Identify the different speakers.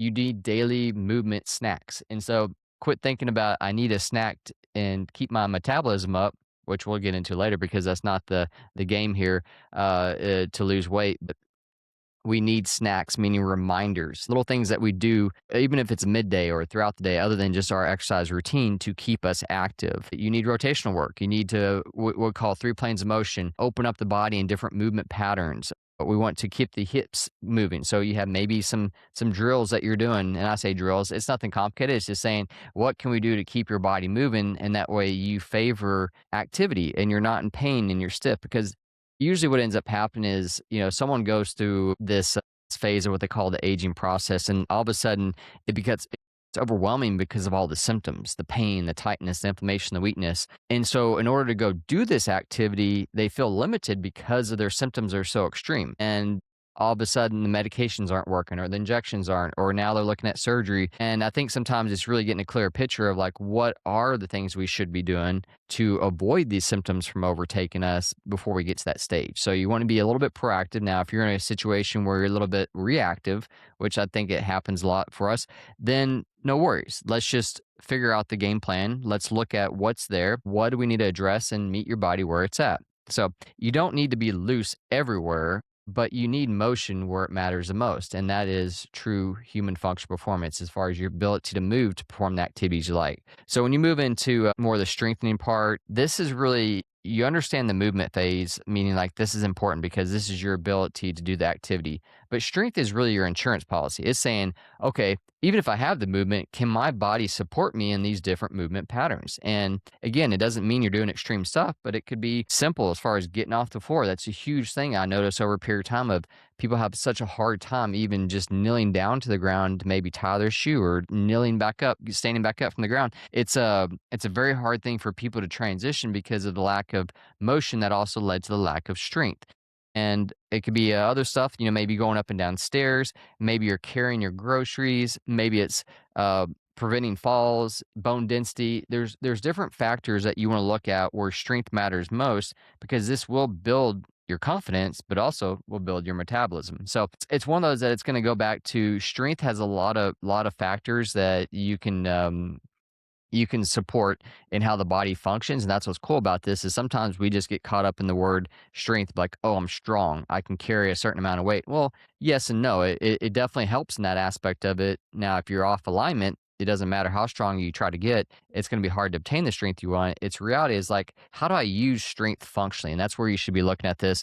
Speaker 1: you need daily movement snacks. And so quit thinking about I need a snack and keep my metabolism up, which we'll get into later because that's not the game here to lose weight. But we need snacks, meaning reminders, little things that we do, even if it's midday or throughout the day, other than just our exercise routine to keep us active. You need rotational work. You need to, what we call three planes of motion, open up the body in different movement patterns. But we want to keep the hips moving. So you have maybe some drills that you're doing. And I say drills, it's nothing complicated. It's just saying, what can we do to keep your body moving? And that way you favor activity and you're not in pain and you're stiff because usually what ends up happening is, someone goes through this phase of what they call the aging process, and all of a sudden it's overwhelming because of all the symptoms, the pain, the tightness, the inflammation, the weakness. And so in order to go do this activity, they feel limited because of their symptoms are so extreme. And all of a sudden the medications aren't working or the injections aren't, or now they're looking at surgery. And I think sometimes it's really getting a clear picture of like what are the things we should be doing to avoid these symptoms from overtaking us before we get to that stage. So you want to be a little bit proactive. Now, if you're in a situation where you're a little bit reactive, which I think it happens a lot for us, then no worries. Let's just figure out the game plan. Let's look at what's there. What do we need to address and meet your body where it's at? So you don't need to be loose everywhere, but you need motion where it matters the most. And that is true human functional performance as far as your ability to move to perform the activities you like. So when you move into more of the strengthening part, this is really, you understand the movement phase, meaning like this is important because this is your ability to do the activity. But strength is really your insurance policy. It's saying, okay, even if I have the movement, can my body support me in these different movement patterns? And again, it doesn't mean you're doing extreme stuff, but it could be simple as far as getting off the floor. That's a huge thing I notice over a period of time of people have such a hard time even just kneeling down to the ground to maybe tie their shoe or kneeling back up, standing back up from the ground. It's a very hard thing for people to transition because of the lack of motion that also led to the lack of strength. And it could be other stuff, maybe going up and down stairs, maybe you're carrying your groceries, maybe it's preventing falls, bone density. There's different factors that you want to look at where strength matters most because this will build your confidence, but also will build your metabolism. So it's one of those that it's going to go back to strength has a lot of factors that you can support in how the body functions. And that's what's cool about this is sometimes we just get caught up in the word strength, like, oh, I'm strong. I can carry a certain amount of weight. Well, yes and no. It definitely helps in that aspect of it. Now, if you're off alignment, it doesn't matter how strong you try to get, it's going to be hard to obtain the strength you want. Its reality is like, how do I use strength functionally? And that's where you should be looking at this.